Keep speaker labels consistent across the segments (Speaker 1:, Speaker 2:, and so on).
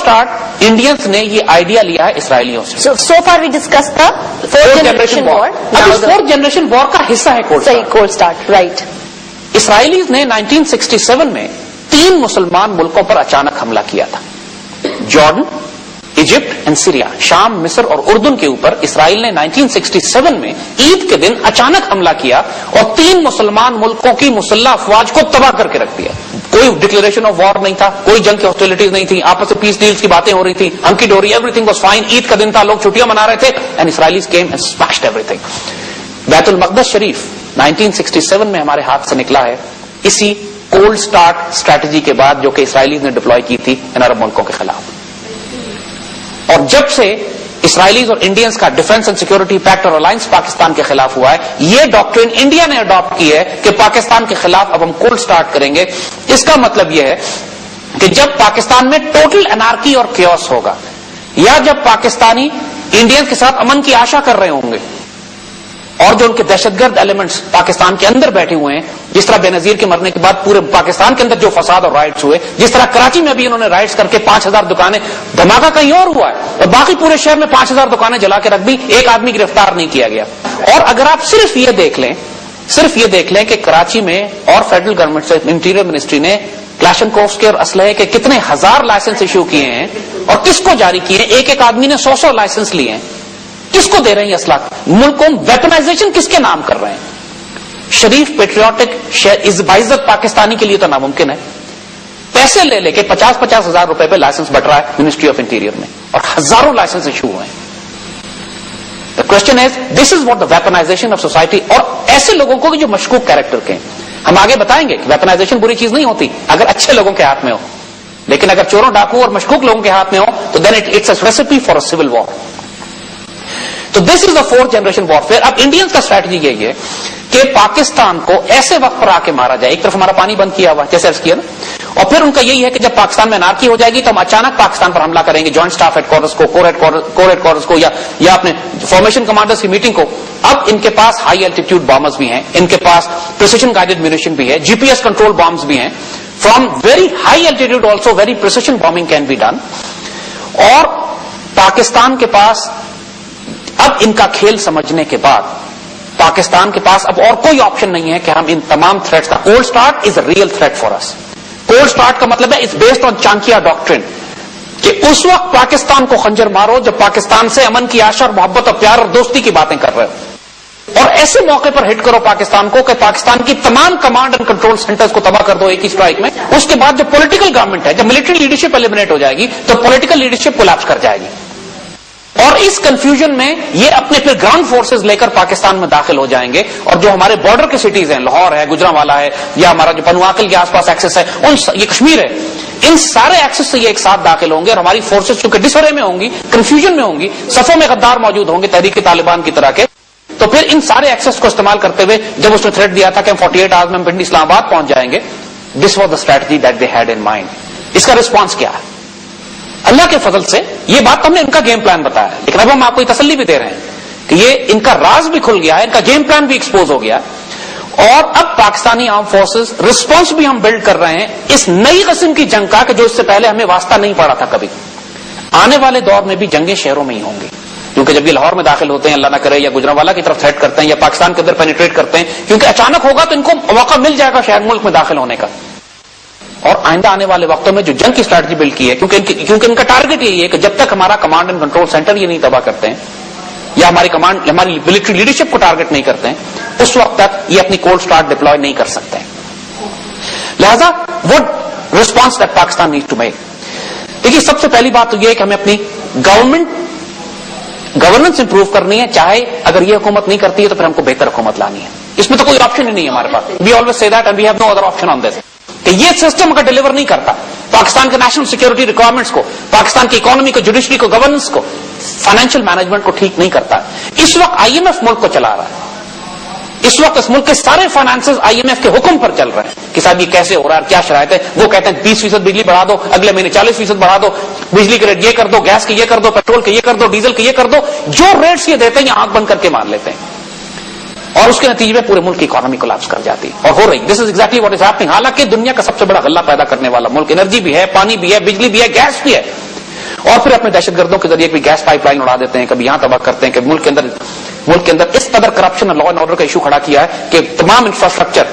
Speaker 1: Start Indians نے یہ idea لیا ہے اسرائیلیوں سے.
Speaker 2: So far we discussed the fourth generation war.
Speaker 1: اب اس فورتھ جنریشن وار کا حصہ ہے
Speaker 2: cold start, right.
Speaker 1: اسرائیلیز نے 1967 میں 3 مسلمان ملکوں پر اچانک حملہ کیا تھا. جارڈن، ایجپٹ اینڈ سیریا، شام، مصر اور اردن کے اوپر اسرائیل نے 1967 میں عید کے دن اچانک حملہ کیا اور 3 مسلمان ملکوں کی مسلح افواج کو تباہ کر کے رکھ دیا. کوئی ڈکلیریشن آف وار نہیں تھا، کوئی جنگ کی ہاسٹیلٹیز نہیں تھی، آپس میں پیس ڈیلز کی باتیں ہو رہی تھی، hunky dory, everything was fine. Eid کا دن تھا، لوگ چھٹیاں منا رہے تھے and Israelis came and smashed everything. بیت المقدس شریف 1967 میں ہمارے ہاتھ سے نکلا ہے اسی کولڈ سٹارٹ اسٹریٹجی کے بعد جو کہ اسرائیلیز نے ڈپلوائے کی تھی ان عرب ملکوں کے خلاف. اور جب سے اسرائیلیز اور انڈینز کا ڈیفنس اینڈ سیکورٹی پیکٹ اور الائنس پاکستان کے خلاف ہوا ہے، یہ ڈاکٹرن انڈیا نے اڈاپٹ کی ہے کہ پاکستان کے خلاف اب ہم کولڈ سٹارٹ کریں گے. اس کا مطلب یہ ہے کہ جب پاکستان میں ٹوٹل انارکی اور کیوس ہوگا، یا جب پاکستانی انڈینز کے ساتھ امن کی آشا کر رہے ہوں گے اور جو ان کے دہشت گرد ایلیمنٹس پاکستان کے اندر بیٹھے ہوئے ہیں، جس طرح بے نظیر کے مرنے کے بعد پورے پاکستان کے اندر جو فساد اور رائٹس ہوئے، جس طرح کراچی میں بھی انہوں نے رائٹس کر کے 5000 دکانیں، دھماکہ کہیں اور ہوا ہے اور باقی پورے شہر میں 5000 دکانیں جلا کے رکھ دی، ایک آدمی گرفتار نہیں کیا گیا. اور اگر آپ صرف یہ دیکھ لیں کہ کراچی میں اور فیڈرل گورنمنٹ سے انٹیریئر منسٹری نے کلاشنکوفس کے اور اسلحے کے کتنے ہزار لائسنس ایشو کیے ہیں اور کس کو جاری کیے ہیں، ایک آدمی نے 100 لائسنس لیے ہیں. کس کو دے رہے ہیں یہ اسلحہ؟ ملکوں ویپنائزیشن کس کے نام کر رہے ہیں؟ شریف پیٹریوٹک باعزت پاکستانی کے لیے تو ناممکن ہے. پیسے لے کے 50-50 ہزار روپے پہ لائسنس بٹ رہا ہے منسٹری آف انٹیریئر میں اور ہزاروں لائسنس ایشو ہوئے ہیں. The question is this is what the weaponisation of society. اور ایسے لوگوں کو جو مشکوک کیریکٹر کے ہیں، ہم آگے بتائیں گے کہ ویپنائزیشن بری چیز نہیں ہوتی اگر اچھے لوگوں کے ہاتھ میں ہو، لیکن اگر چوروں ڈاکو اور مشکوک لوگوں کے ہاتھ میں ہو تو then it's a recipe for a civil war. تو this is the fourth generation warfare. اب انڈینز کا اسٹریٹجی یہی ہے کہ پاکستان کو ایسے وقت پر آ کے مارا جائے. ایک طرف ہمارا پانی بند کیا ہوا جیسے عرض کیا نا، اور پھر ان کا یہی ہے کہ جب پاکستان میں انارکی ہو جائے گی تو ہم اچانک پاکستان پر حملہ کریں گے، جوائنٹ اسٹاف ہیڈ کوارٹرز کو، کور ہیڈ کوارٹرز کو، یا اپنے فارمیشن کمانڈرز کی میٹنگ کو. اب ان کے پاس ہائی الٹیٹیوڈ بامبرز بھی ہیں، ان کے پاس پریسیشن گائیڈڈ میونیشن بھی ہے، جی پی ایس کنٹرول بامبز بھی ہیں. From very high altitude also very precision bombing can be done. اور پاکستان کے پاس اب ان کا کھیل سمجھنے کے بعد پاکستان کے پاس اب اور کوئی آپشن نہیں ہے کہ ہم ان تمام تھریٹس کا cold start is a real threat for us. Cold start کا مطلب ہے اٹس بیسڈ آن چانکیا ڈاکٹرن کہ اس وقت پاکستان کو خنجر مارو جب پاکستان سے امن کی آشا اور محبت اور پیار اور دوستی کی باتیں کر رہے ہو، اور ایسے موقع پر ہٹ کرو پاکستان کو کہ پاکستان کی تمام کمانڈ اینڈ کنٹرول سینٹرز کو تباہ کر دو ایک ہی اسٹرائک میں. اس کے بعد جب پولیٹیکل گورنمنٹ ہے، جب ملٹری لیڈرشپ ایلیمنیٹ ہو جائے گی تو پولیٹیکل لیڈرشپ کولیپس کر جائے گی. اور اس کنفیوژن میں یہ اپنے پھر گراؤنڈ فورسز لے کر پاکستان میں داخل ہو جائیں گے، اور جو ہمارے بارڈر کے سٹیز ہیں، لاہور ہے، گجرانوالا ہے، یا ہمارا جو پنواکل کے آس پاس ایکسس ہے، یہ کشمیر ہے، ان سارے ایکسس سے یہ ایک ساتھ داخل ہوں گے. اور ہماری فورسز چونکہ ڈسورے میں ہوں گی، کنفیوژن میں ہوں گی، صفوں میں غدار موجود ہوں گے تحریک طالبان کی طرح کے، تو پھر ان سارے ایکسس کو استعمال کرتے ہوئے جب اس نے تھریٹ دیا تھا کہ ہم 48 آورز میں پنڈی اسلام آباد پہنچ جائیں گے، this was the strategy that they had in mind. اس کا رسپانس کیا ہے؟ اللہ کے فضل سے یہ بات ہم نے ان کا گیم پلان بتایا، لیکن اب ہم آپ کو یہ تسلی بھی دے رہے ہیں کہ یہ ان کا راز بھی کھل گیا ہے، ان کا گیم پلان بھی ایکسپوز ہو گیا. اور اب پاکستانی آرم فورسز رسپانس بھی ہم بلڈ کر رہے ہیں اس نئی قسم کی جنگ کا کہ جو اس سے پہلے ہمیں واسطہ نہیں پڑا تھا کبھی. آنے والے دور میں بھی جنگیں شہروں میں ہی ہوں گی، کیونکہ جب یہ لاہور میں داخل ہوتے ہیں، اللہ نہ کرے، یا گجرانوالا کی طرف تھریٹ کرتے ہیں یا پاکستان کے اندر پینیٹریٹ کرتے ہیں، کیونکہ اچانک ہوگا تو ان کو موقع مل جائے گا شہر ملک میں داخل ہونے کا. اور آئندہ آنے والے وقتوں میں جو جنگ کی اسٹریٹجی بلڈ کی ہے، کیونکہ ان کا ٹارگٹ یہی ہے کہ جب تک ہمارا کمانڈ اینڈ کنٹرول سینٹر یہ نہیں تباہ کرتے ہیں یا ہماری ملٹری لیڈرشپ کو ٹارگٹ نہیں کرتے ہیں، اس وقت تک یہ اپنی کولڈ سٹارٹ ڈپلوائے نہیں کر سکتے ہیں. لہذا what response that Pakistan need to make. دیکھیے سب سے پہلی بات تو یہ ہے کہ ہمیں اپنی گورننس امپروو کرنی ہے. چاہے اگر یہ حکومت نہیں کرتی ہے تو پھر ہم کو بہتر حکومت لانی ہے. اس میں تو کوئی آپشن ہی نہیں ہے ہمارے پاس. We always say that and we have no other option on this. کہ یہ سسٹم اگر ڈلیور نہیں کرتا پاکستان کے نیشنل سیکورٹی ریکوائرمنٹس کو، پاکستان کی اکانومی کو، جوڈیشری کو، گورننس کو، فائنینشیل مینجمنٹ کو ٹھیک نہیں کرتا. اس وقت آئی ایم ایف ملک کو چلا رہا ہے، اس وقت اس ملک کے سارے فائنانسز آئی ایم ایف کے حکم پر چل رہے ہیں کہ صاحب یہ کیسے ہو رہا ہے، کیا شرائط ہے. وہ کہتے ہیں 20% بجلی بڑھا دو، اگلے مہینے 40% بڑھا دو، بجلی کے ریٹ یہ کر دو، گیس کے یہ کر دو، پیٹرول کے یہ کر دو، ڈیزل کے یہ کر دو. جو ریٹس یہ دیتے ہیں یہ آنکھ بند کر کے مان لیتے ہیں، اور اس کے نتیجے میں پورے ملک کی اکانومی کولیپس کر جاتی ہے، اور ہو رہی. This is exactly what is happening. حالانکہ دنیا کا سب سے بڑا غلہ پیدا کرنے والا ملک، انرجی بھی ہے، پانی بھی ہے، بجلی بھی ہے، گیس بھی ہے، اور پھر اپنے دہشت گردوں کے ذریعے کبھی گیس پائپ لائن اڑا دیتے ہیں, کبھی یہاں تباہ کرتے ہیں, کبھی ملک کے اندر اس قدر کرپشن اور لا اینڈ آرڈر کا ایشو کھڑا کیا ہے کہ تمام انفراسٹرکچر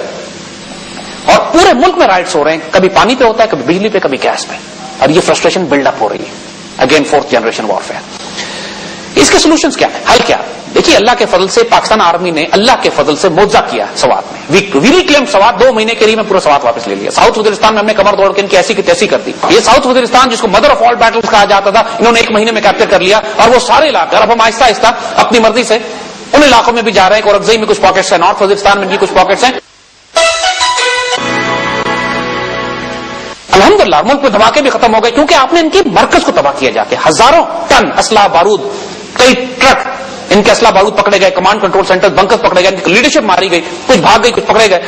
Speaker 1: اور پورے ملک میں رائٹس ہو رہے ہیں, کبھی پانی پہ ہوتا ہے, کبھی بجلی پہ, کبھی گیس پہ, اور یہ فرسٹریشن بلڈ اپ ہو رہی ہے. Again fourth generation warfare. اس کے سولوشنز کیا ہے, حل کیا؟ دیکھیے اللہ کے فضل سے پاکستان آرمی نے اللہ کے فضل سے معجزہ کیا سوات میں. وی ریکلیم سوات, 2 مہینے کے لیے میں پورا سوات واپس لے لیا. ساؤتھ وزیرستان میں ہم نے کمر توڑ کے ان کی ایسی کی تیسی کر دی. یہ ساؤتھ وزیرستان جس کو مدر آف آل بیٹلز کہا جاتا تھا, انہوں نے 1 مہینے میں کیپچر کر لیا, اور وہ سارے علاقے, اور اب ہم آہستہ آہستہ اپنی مرضی سے ان علاقوں میں بھی جا رہے ہیں. اورکزئی میں کچھ پاکٹس ہیں, نارتھ وزیرستان میں ان کی کچھ پاکٹس ہیں. الحمدللہ ملک میں دھماکے بھی ختم ہو گئے, کیونکہ آپ نے ان کی مرکز کو تباہ کیا جا کے. ہزاروں ٹن اسلحہ بارود, کئی ٹرک ان کے اسلحہ بارود پکڑے گئے, کمانڈ کنٹرول سینٹر بنکر پکڑے گئے, ان کی لیڈرشپ ماری گئی, کچھ بھاگ گئی, کچھ پکڑے گئے.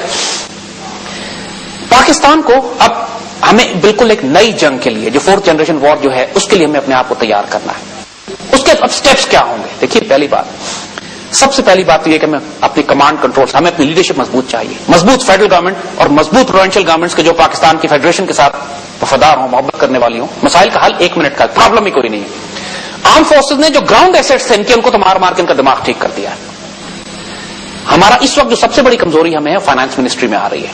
Speaker 1: پاکستان کو اب ہمیں بالکل ایک نئی جنگ کے لیے, جو 4th جنریشن وار جو ہے, اس کے لیے ہمیں اپنے آپ کو تیار کرنا ہے. اس کے اب سٹیپس کیا ہوں گے؟ دیکھیے پہلی بات, سب سے پہلی بات تو یہ کہ ہمیں اپنی کمانڈ کنٹرول, ہمیں اپنی لیڈرشپ مضبوط چاہیے. مضبوط فیڈرل گورنمنٹ اور مضبوط پروونشل گورنمنٹس کے جو پاکستان کی فیڈریشن کے ساتھ وفادار ہوں, محبت کرنے والی ہوں. مسائل کا حل 1 منٹ کا, پرابلم ہی کوئی نہیں ہے. آرم فورسز نے جو گراؤنڈ ایسٹس تھے ان کو تو مار مار کے ان کا دماغ ٹھیک کر دیا ہے. ہمارا اس وقت جو سب سے بڑی کمزوری ہمیں فائنانس منسٹری میں آ رہی ہے,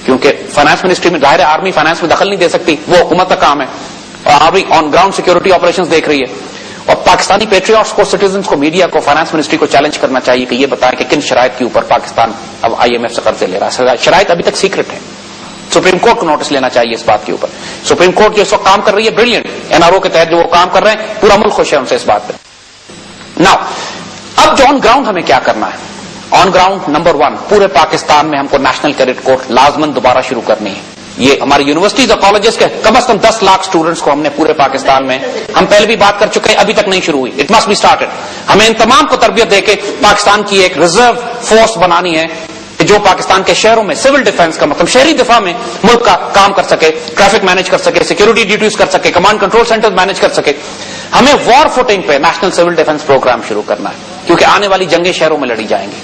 Speaker 1: کیونکہ فائنانس منسٹری میں ظاہر آرمی فائنانس میں دخل نہیں دے سکتی, وہ حکومت کا کام ہے, اور army on ground security operations دیکھ رہی ہے. اور پاکستانی پیٹریاٹس کو, سٹیزنز کو, میڈیا کو فائنانس منسٹری کو چیلنج کرنا چاہیے کہ یہ بتائیں کہ کن شرائط کے اوپر پاکستان اب IMF سے قرضے لے رہا ہے. شرائط ابھی تک سیکرٹ ہے. سپریم کورٹ کو نوٹس لینا چاہیے اس بات کے اوپر. سپریم کورٹ جو اس وقت کام کر رہی ہے بریلینٹ, NRO کے تحت جو وہ کام کر رہے ہیں, پورا ملک خوش ہے ان سے اس بات پہ. ناؤ اب جو آن گراؤنڈ ہمیں کیا کرنا ہے, آن گراؤنڈ نمبر 1, پورے پاکستان میں ہم کو نیشنل کیڈٹ کورس لازمن دوبارہ شروع کرنی ہے. یہ ہماری یونیورسٹیز اور کالجز کے کم از کم 10 لاکھ اسٹوڈنٹس کو ہم نے پورے پاکستان میں, ہم پہلے بھی بات کر چکے ہیں, ابھی تک نہیں شروع ہوئی. It must be started. ہمیں ان تمام کو تربیت دے کے پاکستان کی ایک ریزرو فورس بنانی ہے جو پاکستان کے شہروں میں سول ڈیفنس کا مطلب شہری دفاع میں ملک کا کام کر سکے, ٹریفک مینج کر سکے, سیکورٹی ڈیوٹیز کر سکے, کمانڈ کنٹرول سینٹر مینج کر سکے. ہمیں وار فوٹنگ پہ نیشنل سول ڈیفنس پروگرام شروع کرنا ہے, کیونکہ آنے والی جنگیں شہروں میں لڑی جائیں گی.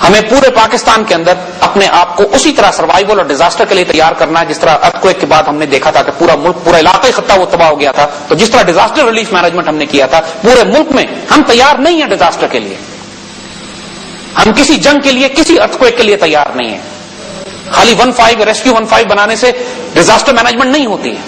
Speaker 1: ہمیں پورے پاکستان کے اندر اپنے آپ کو اسی طرح سروائیول اور ڈیزاسٹر کے لیے تیار کرنا ہے, جس طرح ارتھکویک کے بعد ہم نے دیکھا تھا کہ پورا ملک, پورا علاقائی خطہ وہ تباہ ہو گیا تھا. تو جس طرح ڈیزاسٹر ریلیف مینجمنٹ ہم نے کیا تھا, پورے ملک میں ہم تیار نہیں ہیں ڈیزاسٹر کے لیے. ہم کسی جنگ کے لیے, کسی ارتھکویک کے لیے تیار نہیں ہیں. خالی 15 ریسکیو 15 بنانے سے ڈیزاسٹر مینجمنٹ نہیں ہوتی ہے.